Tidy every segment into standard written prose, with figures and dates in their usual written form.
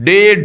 1.5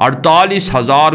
48,000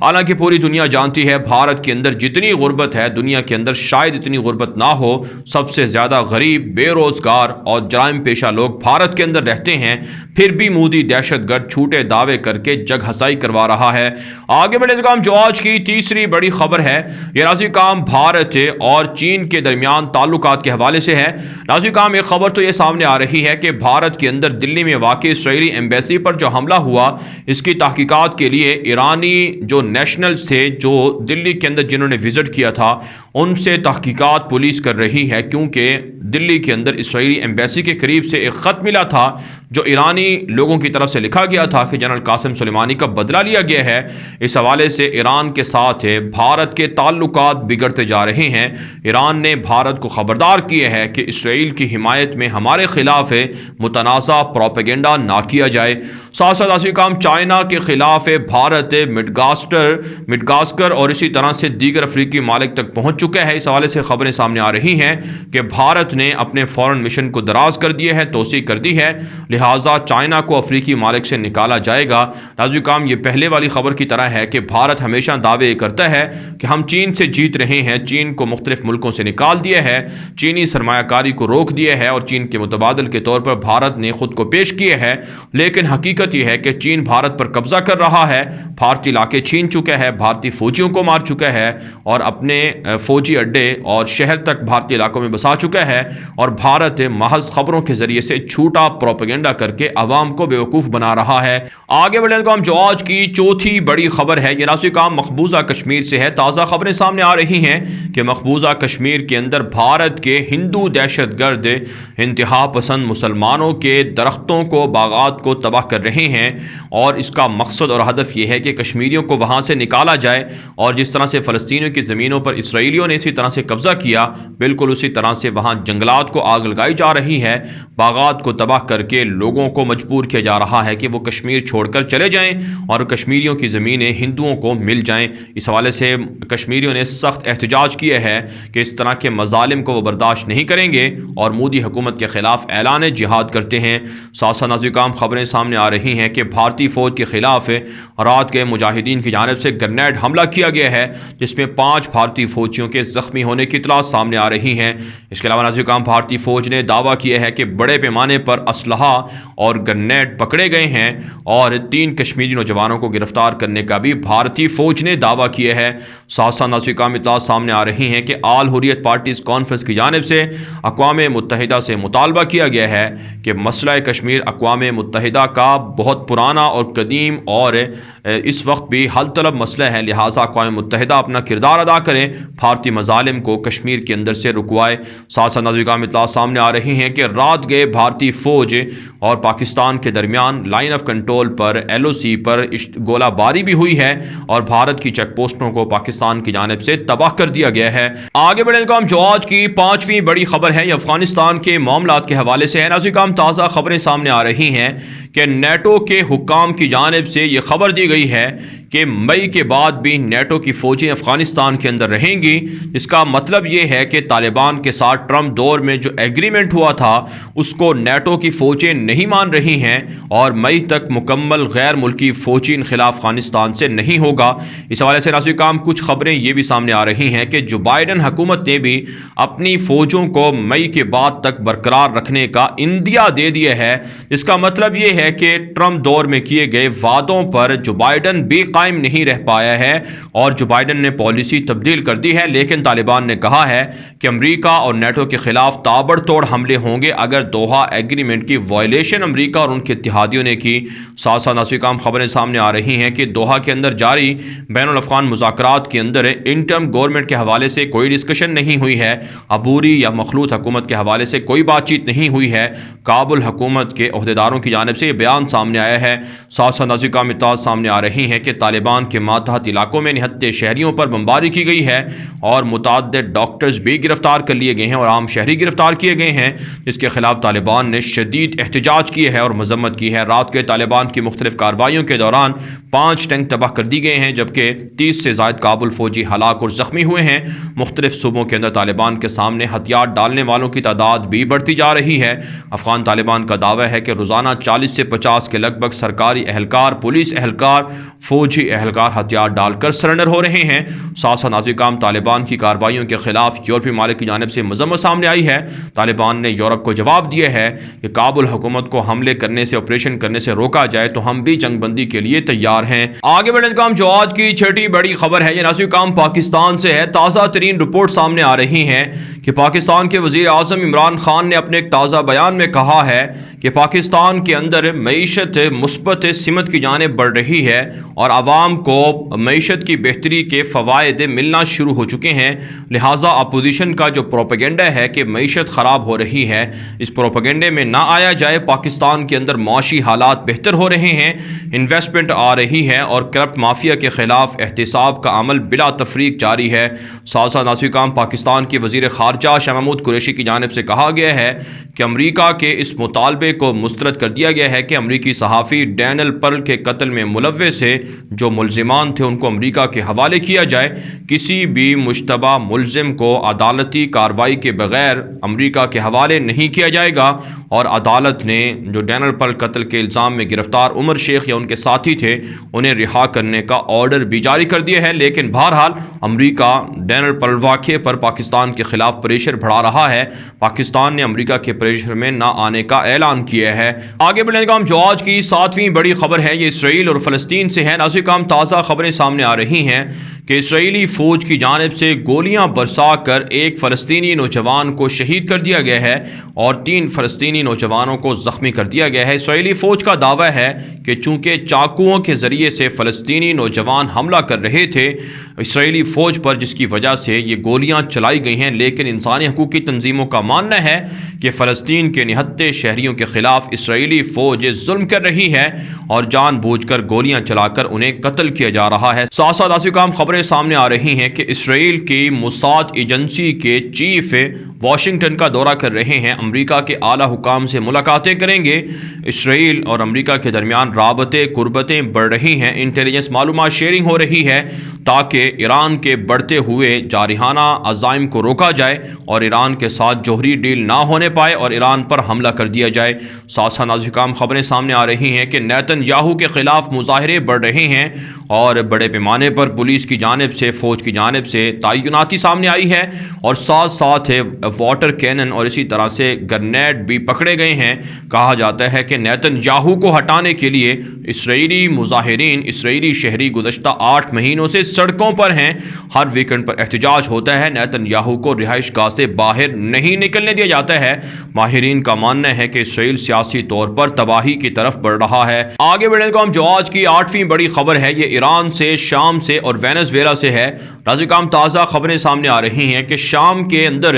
حالانکہ پوری دنیا جانتی ہے بھارت کے اندر جتنی غربت ہے دنیا کے اندر شاید اتنی غربت نہ ہو، سب سے زیادہ غریب، بے روزگار اور جرائم پیشہ لوگ بھارت کے اندر رہتے ہیں، پھر بھی مودی دہشت گرد جھوٹے دعوے کر کے جگ ہسائی کروا رہا ہے۔ آگے بڑھے کام جو آج کی تیسری بڑی خبر ہے، یہ ناظرین کام بھارت اور چین کے درمیان تعلقات کے حوالے سے ہے۔ ناظرین کام ایک خبر تو یہ سامنے آ رہی ہے کہ بھارت کے اندر دلی میں واقع اسرائیلی ایمبیسی پر جو حملہ ہوا، اس کی تحقیقات کے لیے ایرانی جو نیشنلز تھے جو دلی کے اندر جنہوں نے وزٹ کیا تھا، ان سے تحقیقات پولیس کر رہی ہے، کیونکہ دلی کے اندر اسرائیلی ایمبیسی کے قریب سے ایک خط ملا تھا جو ایرانی لوگوں کی طرف سے لکھا گیا تھا کہ جنرل قاسم سلیمانی کا بدلہ لیا گیا ہے۔ اس حوالے سے ایران کے ساتھ بھارت کے تعلقات بگڑتے جا رہے ہیں۔ ایران نے بھارت کو خبردار کیا ہے کہ اسرائیل کی حمایت میں ہمارے خلاف متنازع پروپیگنڈا نہ کیا جائے۔ ساتھ ساتھ اسی کام چائنا کے خلاف بھارت مڈغاسکر اور اسی طرح سے دیگر افریقی ممالک تک پہنچ چکا ہے۔ اس حوالے سے خبریں سامنے آ رہی ہیں کہ بھارت نے اپنے فورن مشن کو دراز کر دیا ہے، توسیع کر دی ہے، لہٰذا چائنا کو افریقی ممالک سے نکالا جائے گا۔ ناظرین کام یہ پہلے والی خبر کی طرح ہے کہ بھارت ہمیشہ دعوے کرتا ہے کہ ہم چین سے جیت رہے ہیں، چین کو مختلف ملکوں سے نکال دیا ہے، چینی سرمایہ کاری کو روک دیا ہے اور چین کے متبادل کے طور پر بھارت نے خود کو پیش کیا ہے۔ لیکن حقیقت یہ ہے کہ چین بھارت پر قبضہ کر رہا ہے، بھارتی علاقے چھین چکا ہے، بھارتی فوجیوں کو مار چکا ہے اور اپنے فوجی اڈے اور شہر تک بھارتی علاقوں میں بسا چکا ہے، اور بھارت محض خبروں کے ذریعے سے جھوٹا پروپیگنڈا کر کے عوام کو بیوقوف بنا رہا ہے۔ آگے بڑھنے کا جو آج کی چوتھی بڑی خبر ہے، یہ ناظرین کام مقبوضہ کشمیر سے ہے۔ تازہ خبریں سامنے آ رہی ہیں کہ مقبوضہ کشمیر کے اندر بھارت کے ہندو دہشت گرد انتہا پسند مسلمانوں کے درختوں کو، باغات کو تباہ کر رہے ہیں، اور اس کا مقصد اور ہدف یہ ہے کہ کشمیریوں کو وہاں سے نکالا جائے، اور جس طرح سے فلسطینیوں کی زمینوں پر اسرائیلیوں نے اسی طرح سے قبضہ کیا، بالکل اسی طرح سے وہاں جنگلات کو آگ لگائی جا رہی ہے، باغات کو تباہ کر کے لوگوں کو مجبور کیا جا رہا ہے کہ وہ کشمیر چھوڑ کر چلے جائیں اور کشمیریوں کی زمینیں ہندوؤں کو مل جائیں۔ اس حوالے سے کشمیریوں نے سخت احتجاج کیا ہے کہ اس طرح کے مظالم کو وہ برداشت نہیں کریں گے اور مودی حکومت کے خلاف اعلان جہاد کرتے ہیں۔ ساتھ ساتھ ناظرین کرام خبریں سامنے آ رہی ہیں کہ بھارتی فوج کے خلاف رات کے مجاہدین کی جانب سے گرینیڈ حملہ کیا گیا ہے، جس میں 5 بھارتی فوجیوں کے زخمی ہونے کی اطلاع سامنے آ رہی ہیں۔ اس کے علاوہ ناظرین کرام بھارتی فوج نے دعویٰ کیا ہے کہ بڑے پیمانے پر اسلحہ اور گرینیڈ پکڑے گئے ہیں، اور 3 کشمیری نوجوانوں کو گرفتار کرنے کا بھی بھارتی فوج نے دعویٰ کیا ہے۔ ساتھ ساتھ ناظرین کرام اطلاع سامنے آ رہی ہیں کہ آل حریت پارٹیز کانفرنس کی جانب سے اقوام متحدہ سے مطالبہ کیا گیا ہے کہ مسئلہ کشمیر اقوام متحدہ کا بہت پرانا اور قدیم اور اس وقت بھی حل طلب مسئلہ ہے، لہٰذا اقوام متحدہ اپنا کردار ادا کریں، بھارتی مظالم کو کشمیر کے اندر سے رکوائے۔ ساتھ ساتھ ناظرین کرام اطلاع سامنے آ رہی ہیں کہ رات گئے بھارتی فوج اور پاکستان کے درمیان line of control per LOC پر گولہ باری بھی ہوئی ہے، اور بھارت کی چیک پوسٹوں کو پاکستان کی جانب سے تباہ کر دیا گیا ہے۔ آگے بڑھنے کا جو آج کی 5ویں بڑی خبر ہے، یہ افغانستان کے معاملات کے حوالے سے ہے۔ ناظرین کرام تازہ خبریں سامنے آ رہی ہیں کہ نیٹو کے حکام کی جانب سے یہ خبر دی گئی ہے کہ مئی کے بعد بھی نیٹو کی فوجیں افغانستان کے اندر رہیں گی۔ اس کا مطلب یہ ہے کہ طالبان کے ساتھ ٹرمپ دور میں جو ایگریمنٹ ہوا تھا اس کو نیٹو کی فوجیں نہیں مان رہی ہیں، اور مئی تک مکمل غیر ملکی فوجی انخلا افغانستان سے نہیں ہوگا۔ اس حوالے سے ناظرین کرام کچھ خبریں یہ بھی سامنے آ رہی ہیں کہ جو بائیڈن حکومت نے بھی اپنی فوجوں کو مئی کے بعد تک برقرار رکھنے کا اندیا دے دیا ہے۔ اس کا مطلب یہ ہے کہ ٹرمپ دور میں کیے گئے وعدوں پر جو بائیڈن بھی قائم نہیں رہ پایا ہے، اور جو بائیڈن نے پالیسی تبدیل کر دی ہے، لیکن طالبان نے کہا ہے کہ امریکہ اور نیٹو کے خلاف تابڑ توڑ حملے ہوں گے اگر دوحہ ایگریمنٹ کی وائلیشن امریکہ اور ان کے اتحادیوں نے کی۔ ساتھ ساتھ ناظرین کرام خبریں سامنے آ رہی ہیں کہ دوحہ کے اندر جاری بین الافغان مذاکرات کے اندر انٹرم گورنمنٹ کے حوالے سے کوئی ڈسکشن نہیں ہوئی ہے، عبوری یا مخلوط حکومت کے حوالے سے کوئی بات چیت نہیں ہوئی ہے۔ کابل حکومت کے عہدیداروں کی جانب سے یہ بیان سامنے آیا ہے۔ ساتھ ساتھ ناظرین کرام اطلاعات سامنے آ رہی ہیں کہ طالبان کے ماتحت علاقوں میں نہتے شہریوں پر بمباری کی گئی ہے، اور متعدد ڈاکٹرز بھی گرفتار کر لیے گئے ہیں اور عام شہری گرفتار کیے گئے ہیں، جس کے خلاف طالبان نے شدید احتجاج احتجاج کیا ہے اور مذمت کی ہے۔ رات کے طالبان کی مختلف کارروائیوں کے دوران 5 ٹینک تباہ کر دی گئے ہیں، جبکہ 30 سے زائد کابل فوجی ہلاک اور زخمی ہوئے ہیں۔ مختلف صوبوں کے اندر طالبان کے سامنے ہتھیار ڈالنے والوں کی تعداد بھی بڑھتی جا رہی ہے۔ افغان طالبان کا دعویٰ ہے کہ روزانہ 40 سے 50 کے لگ بھگ سرکاری اہلکار، پولیس اہلکار، فوجی اہلکار ہتھیار ڈال کر سرنڈر ہو رہے ہیں۔ ساتھ نازی کام طالبان کی کارروائیوں کے خلاف یورپی ممالک کی جانب سے مذمت سامنے آئی ہے۔ طالبان نے یورپ کو جواب دیا ہے کہ کابل حکومت کو حملے کرنے سے، آپریشن کرنے سے روکا جائے تو ہم بھی جنگ بندی کے لیے تیار ہیں۔ آگے بڑھنے کا جو آج کی چھٹی بڑی خبر ہے یہ نازی کام پاکستان سے ہے۔ تازہ ترین رپورٹ سامنے آ رہی ہیں کہ پاکستان کے وزیر اعظم عمران خان نے اپنے ایک تازہ بیان میں کہا ہے کہ پاکستان کے اندر معیشت مثبت سمت کی جانب بڑھ رہی ہے اور عوام کو معیشت کی بہتری کے فوائد ملنا شروع ہو چکے ہیں، لہٰذا اپوزیشن کا جو پروپیگنڈا ہے کہ معیشت خراب ہو رہی ہے، اس پروپیگنڈے میں نہ آیا جائے۔ پاکستان کے اندر معاشی حالات بہتر ہو رہے ہیں، انویسٹمنٹ آ رہی ہے اور کرپٹ مافیا کے خلاف احتساب کا عمل بلا تفریق جاری ہے۔ ساتھ نازی کام پاکستان کے وزیر خارجہ شاہ محمود قریشی کی جانب سے کہا گیا ہے کہ امریکہ کے اس مطالبے کو مسترد کر دیا گیا ہے کہ امریکی صحافی ڈینیل پرل کے قتل میں ملوث ہے جو ملزمان تھے ان کو امریکہ کے حوالے کیا جائے۔ کسی بھی مشتبہ ملزم کو عدالتی کارروائی کے بغیر امریکہ کے حوالے نہیں کیا جائے گا، اور عدالت نے جو ڈینیل پرل قتل کے الزام میں گرفتار عمر شیخ یا ان کے ساتھی تھے انہیں رہا کرنے کا آرڈر بھی جاری کر دیا ہے۔ لیکن بہرحال امریکہ ڈینیل پرل واقعے پر پاکستان کے خلاف پریشر بڑھا رہا ہے۔ پاکستان نے امریکہ کے پریشر میں نہ آنے کا اعلان کیا ہے۔ آگے بڑھنے کا جو آج کی 7ویں بڑی خبر ہے یہ اسرائیل اور فلسطین سے ہے۔ نازی کام تازہ خبریں سامنے آ رہی ہیں کہ اسرائیلی فوج کی جانب سے گولیاں برسا کر ایک فلسطینی نوجوان کو شہید کر دیا گیا ہے اور 3 فلسطینی نوجوانوں کو زخمی کر دیا گیا ہے۔ اسرائیلی فوج کا دعویٰ ہے کہ چونکہ چاقوؤں کے ذریعے سے فلسطینی نوجوان حملہ کر رہے تھے اسرائیلی فوج پر، جس کی وجہ سے یہ گولیاں چلائی گئی ہیں، لیکن انسانی حقوقی تنظیموں کا ماننا ہے کہ فلسطین کے نہتے شہریوں کے خلاف اسرائیلی فوج ظلم کر رہی ہے اور جان بوجھ کر گولیاں چلا کر انہیں قتل کیا جا رہا ہے۔ ساتھ ساتھ ایسی کام خبریں سامنے آ رہی ہیں کہ اسرائیل کی موساد ایجنسی کے چیف واشنگٹن کا دورہ کر رہے ہیں، امریکہ کے اعلیٰ حکام سے ملاقاتیں کریں گے۔ اسرائیل اور امریکہ کے درمیان رابطے قربتیں بڑھ رہی ہیں، انٹیلیجنس معلومات شیئرنگ ہو رہی ہے تاکہ ایران کے بڑھتے ہوئے جارحانہ عزائم کو روکا جائے اور ایران کے ساتھ جوہری ڈیل نہ ہونے پائے اور ایران پر حملہ کر دیا جائے۔ ساتھ ساتھ نازی کام خبریں سامنے آ رہی ہیں کہ نیتن یاہو کے خلاف مظاہرے بڑھ رہے ہیں اور بڑے پیمانے پر پولیس کی جانب سے، فوج کی جانب سے تعیناتی سامنے آئی ہے اور ساتھ ساتھ واٹر کینن اور اسی طرح سے گرنیڈ بھی پکڑے گئے ہیں۔ کہا جاتا ہے کہ نیتن یاہو کو ہٹانے کے لیے اسرائیلی مظاہرین، اسرائیلی شہری گزشتہ 8 مہینوں سے سڑکوں پر ہیں، ہر ویکنڈ پر احتجاج ہوتا ہے، نیتن یاہو کو رہائش گاہ سے باہر نہیں نکلنے دیا جاتا ہے۔ ماہرین کا ماننا ہے کہ اسرائیل سیاسی طور پر تباہی کی طرف بڑھ رہا ہے۔ آگے بڑھنے کو ہم جو آج کی 8ویں بڑی خبر ہے یہ ایران سے، شام سے اور وینزویلا سے ہے۔ نازی کام تازہ خبریں سامنے آ رہی ہیں کہ شام کے اندر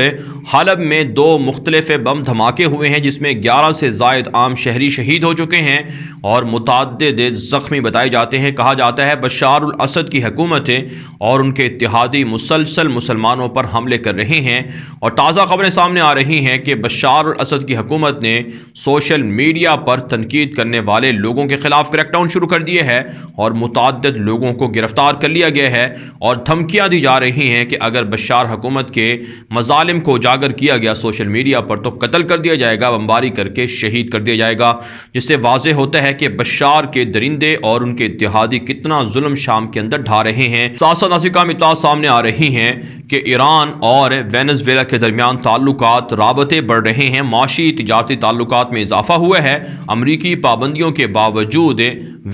حلب میں 2 مختلف بم دھماکے ہوئے ہیں جس میں 11 سے زائد عام شہری شہید ہو چکے ہیں اور متعدد زخمی بتائے جاتے ہیں۔ کہا جاتا ہے بشار الاسد کی حکومتیں اور ان کے اتحادی مسلسل مسلمانوں پر حملے کر رہے ہیں اور تازہ خبریں سامنے آ رہی ہیں کہ بشار الاسد کی حکومت نے سوشل میڈیا پر تنقید کرنے والے لوگوں کے خلاف کریک ڈاؤن شروع کر دیے ہے اور متعدد لوگوں کو گرفتار کر لیا گیا ہے اور دھمکیاں دی جا رہی ہیں کہ اگر بشار حکومت کے مظالم کو اجاگر کیا گیا سوشل میڈیا پر تو قتل کر دیا جائے گا، بمباری کر کے شہید کر دیا جائے گا، جس سے واضح ہوتا ہے کہ بشار کے درندے اور ان کے اتحادی کتنا ظلم شام کے اندر ڈھا رہے ہیں۔ ساتھ ساتھ نازی کام اطلاعات سامنے آ رہی ہیں کہ ایران اور وینزویلا کے درمیان تعلقات، رابطے بڑھ رہے ہیں، معاشی تجارتی تعلقات میں اضافہ ہوا ہے۔ امریکی پابندیوں کے باوجود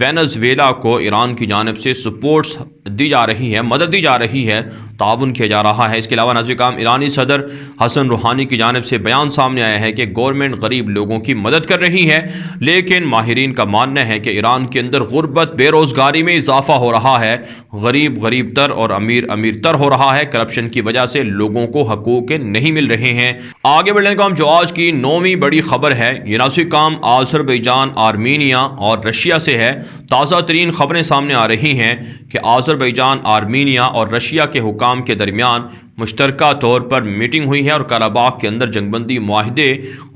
وینزویلا کو ایران کی جانب سے سپورٹس دی جا رہی ہے، مدد دی جا رہی ہے، تعاون کیا جا رہا ہے۔ اس کے علاوہ نازی کام ایرانی صدر حسن روحانی کی جانب سے بیان سامنے آیا ہے کہ گورنمنٹ غریب لوگوں کی مدد کر رہی ہے، لیکن ماہرین کا ماننا ہے کہ ایران کے اندر غربت، بے روزگاری میں اضافہ ہو رہا ہے، غریب غریب تر اور امیر امیر تر ہو رہا ہے، کرپشن کی وجہ سے لوگوں کو حقوق نہیں مل رہے ہیں۔ آگے بڑھنے کا جو آج کی 9ویں بڑی خبر ہے یہ نازی کام آذربائیجان، آرمینیا اور رشیا سے ہے۔ تازہ ترین خبریں سامنے آ رہی ہیں کہ آذربائیجان، آرمینیا اور رشیا کے حکام کے درمیان مشترکہ طور پر میٹنگ ہوئی ہے اور قراباغ کے اندر جنگ بندی معاہدے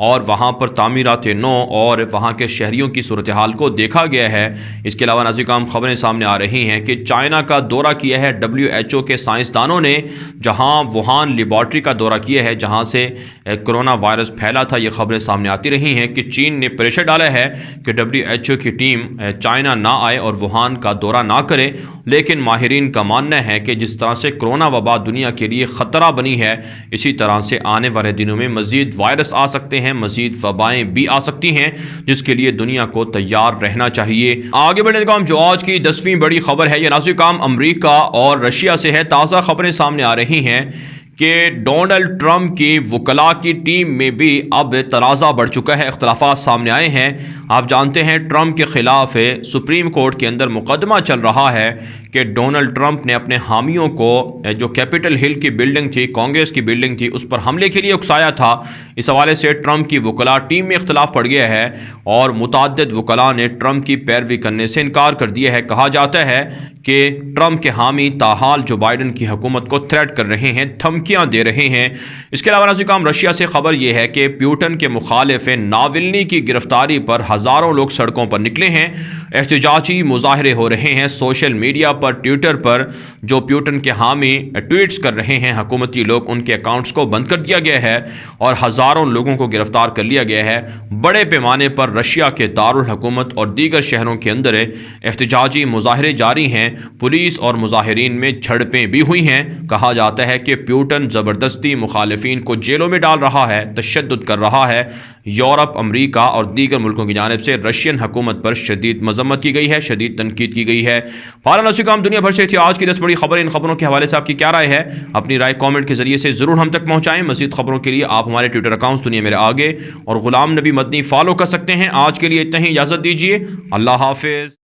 اور وہاں پر تعمیرات نو اور وہاں کے شہریوں کی صورتحال کو دیکھا گیا ہے۔ اس کے علاوہ ناظرین کرام خبریں سامنے آ رہی ہیں کہ چائنا کا دورہ کیا ہے WHO کے سائنسدانوں نے، جہاں ووہان لیبارٹری کا دورہ کیا ہے جہاں سے کرونا وائرس پھیلا تھا۔ یہ خبریں سامنے آتی رہی ہیں کہ چین نے پریشر ڈالا ہے کہ WHO کی ٹیم چائنا نہ آئے اور ووہان کا دورہ نہ کرے، لیکن ماہرین کا ماننا ہے کہ جس طرح سے کرونا وبا دنیا کے لیے خطرہ بنی ہے، اسی طرح سے آنے والے دنوں میں مزید وائرس آ سکتے ہیں، مزید وبائیں بھی آ سکتی ہیں، جس کے لیے دنیا کو تیار رہنا چاہیے۔ آگے بڑھنے کا جو آج کی 10ویں بڑی خبر ہے، یہ ناظرین کرام امریکہ اور رشیا سے ہے۔ تازہ خبریں سامنے آ رہی ہیں کہ ڈونلڈ ٹرمپ کی وکلاء کی ٹیم میں بھی اب تنازع بڑھ چکا ہے، اختلافات سامنے آئے ہیں۔ آپ جانتے ہیں ٹرمپ کے خلاف سپریم کورٹ کے اندر مقدمہ چل رہا ہے کہ ڈونلڈ ٹرمپ نے اپنے حامیوں کو جو کیپٹل ہل کی بلڈنگ تھی، کانگریس کی بلڈنگ تھی، اس پر حملے کے لیے اکسایا تھا۔ اس حوالے سے ٹرمپ کی وکلاء ٹیم میں اختلاف پڑ گیا ہے اور متعدد وکلاء نے ٹرمپ کی پیروی کرنے سے انکار کر دیا ہے۔ کہا جاتا ہے کہ ٹرمپ کے حامی تاحال جو بائیڈن کی حکومت کو تھریٹ کر رہے ہیں، دھمکیاں دے رہے ہیں۔ اس کے علاوہ ناظرین کرام رشیا سے خبر یہ ہے کہ پیوٹن کے مخالف ناولنی کی گرفتاری پر ہزاروں لوگ سڑکوں پر نکلے ہیں، احتجاجی مظاہرے ہو رہے ہیں سوشل میڈیا پر، ٹویٹر پر۔ جو پیوٹن کے حامی ٹویٹس کر رہے ہیں حکومتی لوگ، ان کے اکاؤنٹس کو بند کر دیا گیا ہے اور ہزاروں لوگوں کو گرفتار کر لیا گیا ہے۔ بڑے پیمانے پر رشیا کے دارالحکومت اور دیگر شہروں کے اندر احتجاجی مظاہرے جاری ہیں، پولیس اور مظاہرین میں جھڑپیں بھی ہوئی ہیں۔ کہا جاتا ہے کہ پیوٹن زبردستی مخالفین کو جیلوں میں ڈال رہا ہے، تشدد کر رہا ہے۔ یورپ، امریکہ اور دیگر ملکوں کی جانب سے رشین حکومت پر شدید مذمت کی گئی ہے، شدید تنقید کی گئی ہے۔ فارغ ناظرین کرام دنیا بھر سے تھی آج کی 10 بڑی خبریں۔ ان خبروں کے حوالے سے آپ کی کیا رائے ہے؟ اپنی رائے کامنٹ کے ذریعے سے ضرور ہم تک پہنچائیں۔ مزید خبروں کے لیے آپ ہمارے ٹویٹر اکاؤنٹ دنیا میرے آگے اور غلام نبی مدنی فالو کر سکتے ہیں۔ آج کے لیے اتنا ہی، اجازت دیجیے، اللہ حافظ۔